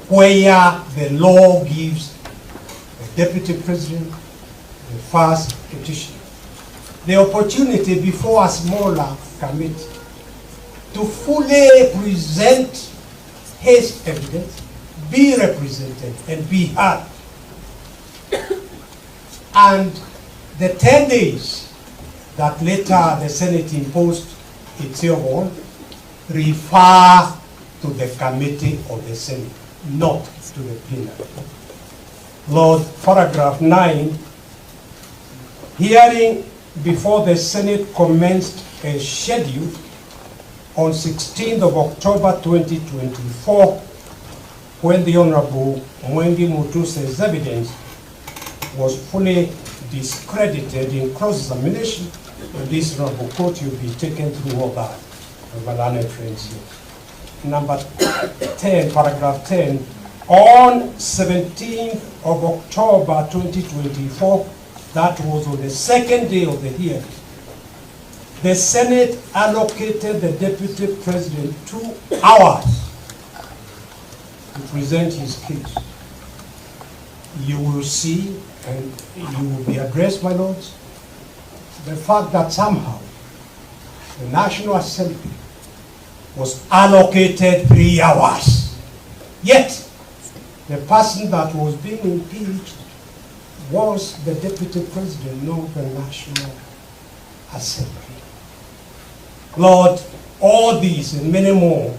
where the law gives the deputy president the first petition, the opportunity before a smaller committee to fully present his evidence, be represented, and be heard. And the 10 days that later the Senate imposed itself on refer to the committee of the Senate, not to the plenary. Lord, paragraph 9, hearing before the Senate commenced a schedule on 16th of October 2024, when the Honorable Mwengi Mutuse's evidence was fully discredited in cross-examination. In this Honorable Court, you'll be taken through all that, my learned friends here. Number 10, paragraph 10, on 17th of October 2024, that was on the second day of the hearing, the Senate allocated the Deputy President 2 hours to present his case. You will see, and you will be addressed, my lords, the fact that somehow the National Assembly was allocated 3 hours. Yet, the person that was being impeached was the Deputy President, not the National Assembly. Lord, all this and many more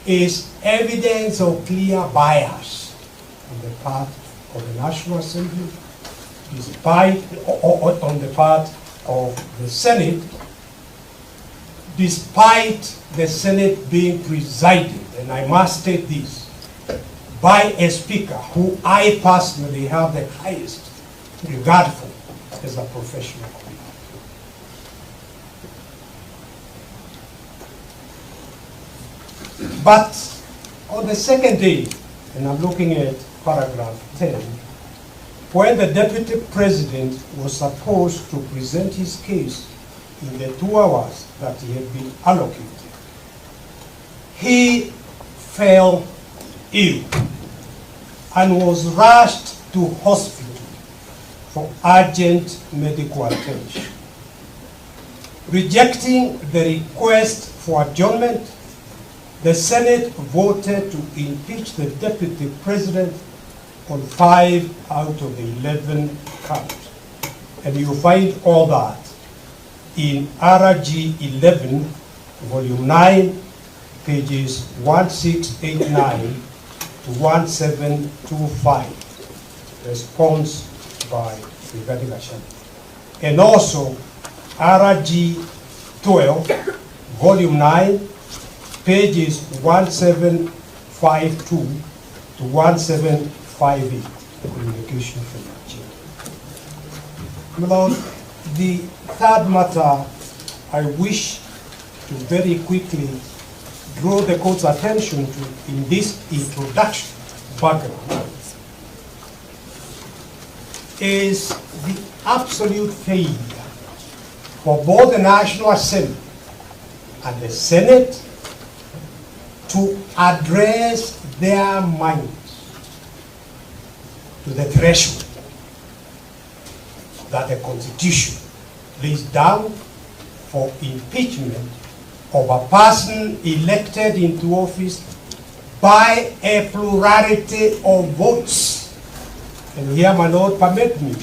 is evidence of clear bias on the part of the National Assembly, despite, on the part of the Senate, despite the Senate being presided, and I must state this, by a speaker who I personally have the highest regard for as a professional. But on the second day, and I'm looking at paragraph 10, when the Deputy President was supposed to present his case in the 2 hours that he had been allocated, he fell ill and was rushed to hospital for urgent medical attention. Rejecting the request for adjournment, the Senate voted to impeach the Deputy President on 5 out of the 11 counts. And you find all that in RG 11, volume 9, pages 1689 to 1725, response by Brigadier Gachagua. And also RG 12, volume 9, pages 1752 to 1758, communication from Nigeria. My Lord, the third matter I wish to very quickly draw the court's attention to in this introduction background is the absolute failure for both the National Assembly and the Senate to address their minds to the threshold that the Constitution lays down for impeachment of a person elected into office by a plurality of votes. And here, my Lord, permit me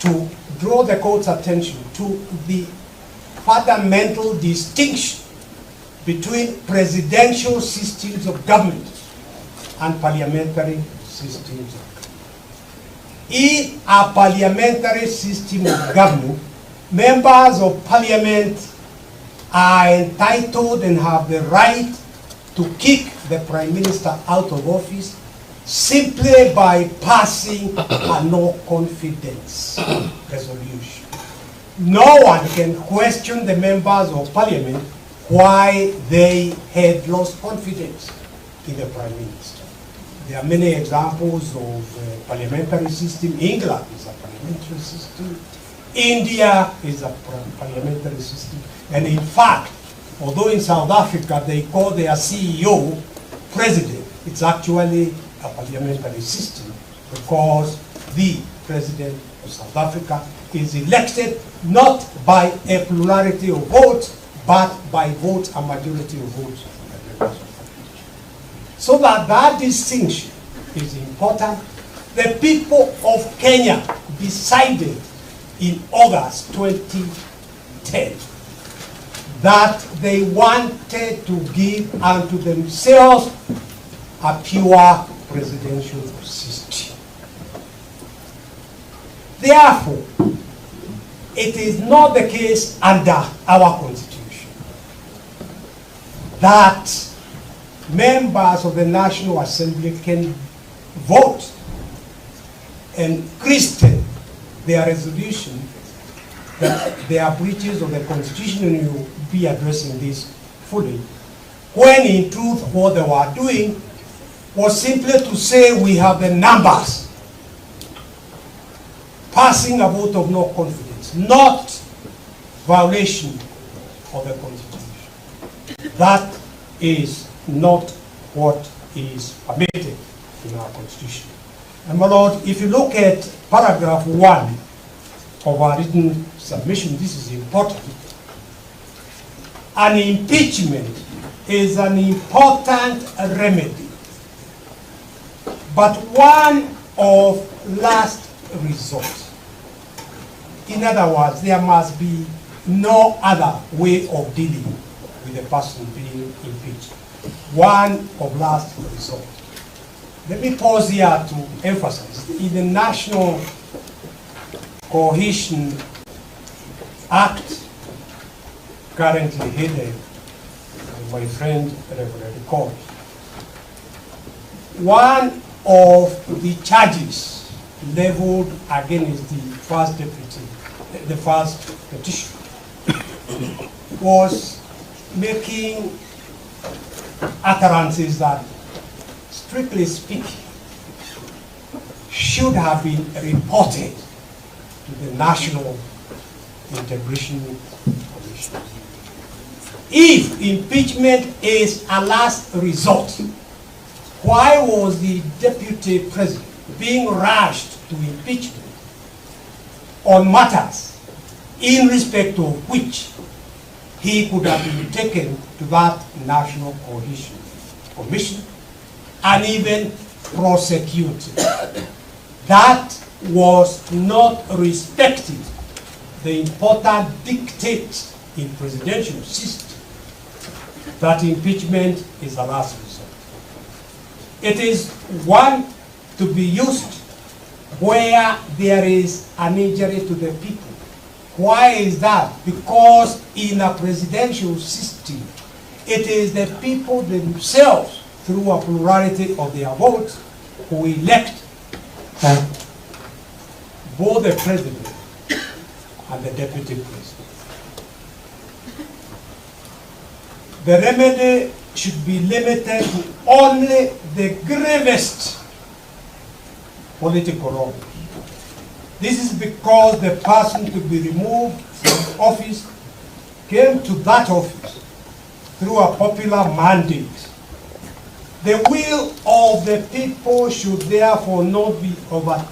to draw the court's attention to the fundamental distinction between presidential systems of government and parliamentary systems of government. In a parliamentary system of government, members of parliament are entitled and have the right to kick the Prime Minister out of office simply by passing a no confidence resolution. No one can question the members of parliament why they had lost confidence in the Prime Minister. There are many examples of parliamentary system. England is a parliamentary system. India is a parliamentary system. And in fact, although in South Africa they call their CEO president. It's actually a parliamentary system because the president of South Africa is elected not by a plurality of votes, but by votes, a majority of votes. So that distinction is important. The people of Kenya decided in August 2010 that they wanted to give unto themselves a pure presidential system. Therefore, it is not the case under our constitution that members of the National Assembly can vote and christen their resolution that they are breaches of the constitution, and you will be addressing this fully, when in truth what they were doing was simply to say we have the numbers, passing a vote of no confidence, not violation of the constitution. That is not what is permitted in our constitution. And my Lord, if you look at paragraph 1 of our written submission, this is important. An impeachment is an important remedy, but one of last resort. In other words, there must be no other way of dealing with the person being impeached. One of last resort. Let me pause here to emphasize, in the National Cohesion Act, currently headed by my friend Reverend Court, one of the charges leveled against the first deputy, the first petition, was making utterances that, strictly speaking, should have been reported to the National Integration Commission. If impeachment is a last resort, why was the deputy president being rushed to impeachment on matters in respect of which he could have been taken to that National Cohesion Commission and even prosecuted? That was not respecting the important dictate in presidential system that impeachment is a last resort. It is one to be used where there is an injury to the people. Why is that? Because in a presidential system, it is the people themselves, through a plurality of their votes, who elect both the president and the deputy president. The remedy should be limited to only the gravest political wrong. This is because the person to be removed from office came to that office through a popular mandate. The will of the people should therefore not be overturned